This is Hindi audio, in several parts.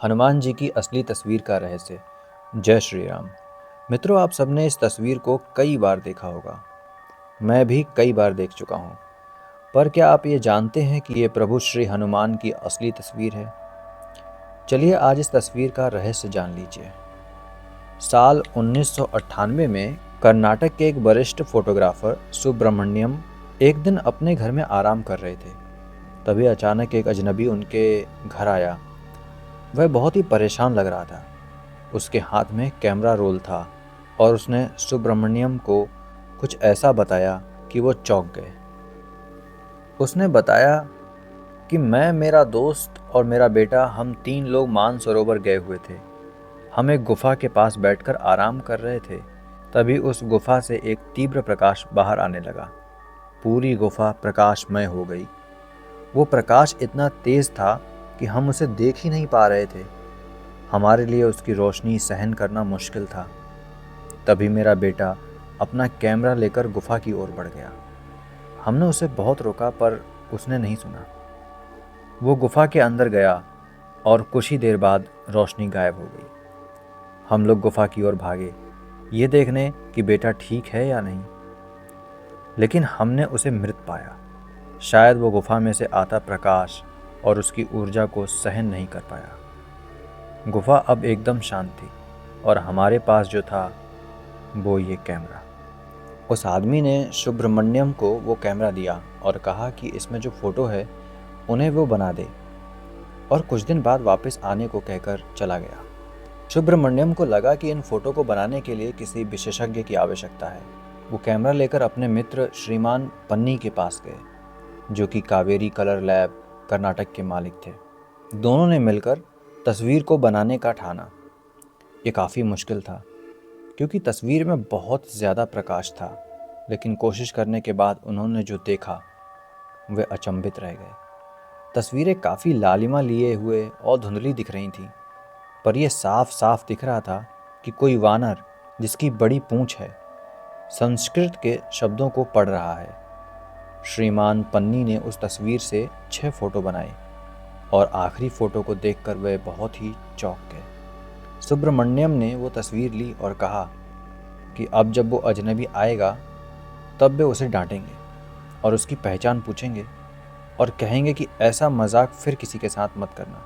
हनुमान जी की असली तस्वीर का रहस्य। जय श्री राम। मित्रों, आप सबने इस तस्वीर को कई बार देखा होगा। मैं भी कई बार देख चुका हूँ। पर क्या आप ये जानते हैं कि ये प्रभु श्री हनुमान की असली तस्वीर है? चलिए आज इस तस्वीर का रहस्य जान लीजिए। साल 1998 में कर्नाटक के एक वरिष्ठ फोटोग्राफर सुब्रमण्यम एक दिन अपने घर में आराम कर रहे थे। तभी अचानक एक अजनबी उनके घर आया। वह बहुत ही परेशान लग रहा था। उसके हाथ में कैमरा रोल था और उसने सुब्रमण्यम को कुछ ऐसा बताया कि वो चौंक गए। उसने बताया कि मैं, मेरा दोस्त और मेरा बेटा, हम 3 लोग मानसरोवर गए हुए थे। हम एक गुफा के पास बैठकर आराम कर रहे थे। तभी उस गुफा से एक तीव्र प्रकाश बाहर आने लगा। पूरी गुफा प्रकाशमय हो गई। वो प्रकाश इतना तेज था कि हम उसे देख ही नहीं पा रहे थे। हमारे लिए उसकी रोशनी सहन करना मुश्किल था। तभी मेरा बेटा अपना कैमरा लेकर गुफा की ओर बढ़ गया। हमने उसे बहुत रोका पर उसने नहीं सुना। वो गुफा के अंदर गया और कुछ ही देर बाद रोशनी गायब हो गई। हम लोग गुफा की ओर भागे, ये देखने कि बेटा ठीक है या नहीं, लेकिन हमने उसे मृत पाया। शायद वो गुफा में से आता प्रकाश और उसकी ऊर्जा को सहन नहीं कर पाया। गुफा अब एकदम शांत थी और हमारे पास जो था वो ये कैमरा। उस आदमी ने सुब्रमण्यम को वो कैमरा दिया और कहा कि इसमें जो फ़ोटो है उन्हें वो बना दे, और कुछ दिन बाद वापस आने को कहकर चला गया। सुब्रमण्यम को लगा कि इन फ़ोटो को बनाने के लिए किसी विशेषज्ञ की आवश्यकता है। वो कैमरा लेकर अपने मित्र श्रीमान पन्नी के पास गए, जो कि कावेरी कलर लैब कर्नाटक के मालिक थे। दोनों ने मिलकर तस्वीर को बनाने का ठाना। ये काफ़ी मुश्किल था क्योंकि तस्वीर में बहुत ज़्यादा प्रकाश था, लेकिन कोशिश करने के बाद उन्होंने जो देखा वे अचंभित रह गए। तस्वीरें काफ़ी लालिमा लिए हुए और धुंधली दिख रही थीं, पर यह साफ साफ दिख रहा था कि कोई वानर जिसकी बड़ी पूंछ है संस्कृत के शब्दों को पढ़ रहा है। श्रीमान पन्नी ने उस तस्वीर से 6 फोटो बनाए और आखिरी फोटो को देखकर वे बहुत ही चौंक गए। सुब्रमण्यम ने वो तस्वीर ली और कहा कि अब जब वो अजनबी आएगा तब वे उसे डांटेंगे और उसकी पहचान पूछेंगे और कहेंगे कि ऐसा मजाक फिर किसी के साथ मत करना।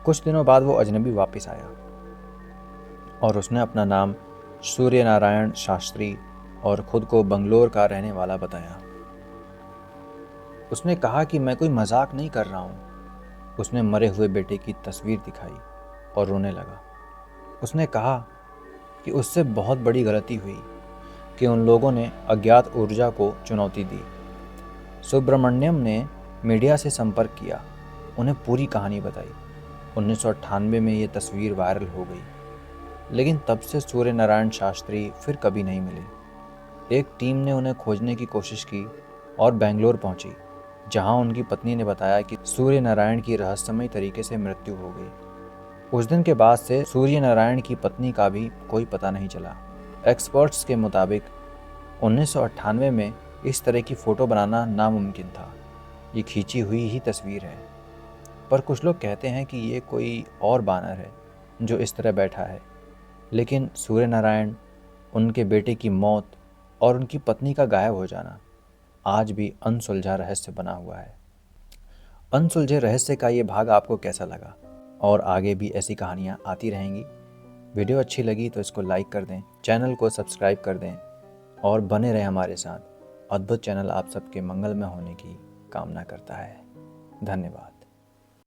कुछ दिनों बाद वो अजनबी वापस आया और उसने अपना नाम सूर्य नारायण शास्त्री और खुद को बंगलोर का रहने वाला बताया। उसने कहा कि मैं कोई मजाक नहीं कर रहा हूँ। उसने मरे हुए बेटे की तस्वीर दिखाई और रोने लगा। उसने कहा कि उससे बहुत बड़ी गलती हुई कि उन लोगों ने अज्ञात ऊर्जा को चुनौती दी। सुब्रमण्यम ने मीडिया से संपर्क किया, उन्हें पूरी कहानी बताई। 1998 में ये तस्वीर वायरल हो गई, लेकिन तब से सूर्य नारायण शास्त्री फिर कभी नहीं मिले। एक टीम ने उन्हें खोजने की कोशिश की और बेंगलोर पहुंची, जहां उनकी पत्नी ने बताया कि सूर्य नारायण की रहस्यमय तरीके से मृत्यु हो गई। उस दिन के बाद से सूर्य नारायण की पत्नी का भी कोई पता नहीं चला। एक्सपर्ट्स के मुताबिक 1998 में इस तरह की फ़ोटो बनाना नामुमकिन था। ये खींची हुई ही तस्वीर है, पर कुछ लोग कहते हैं कि ये कोई और बानर है जो इस तरह बैठा है। लेकिन सूर्य नारायण, उनके बेटे की मौत और उनकी पत्नी का गायब हो जाना आज भी अनसुलझा रहस्य बना हुआ है। अनसुलझे रहस्य का ये भाग आपको कैसा लगा? और आगे भी ऐसी कहानियाँ आती रहेंगी। वीडियो अच्छी लगी तो इसको लाइक कर दें, चैनल को सब्सक्राइब कर दें और बने रहें हमारे साथ। अद्भुत चैनल आप सबके मंगल में होने की कामना करता है। धन्यवाद।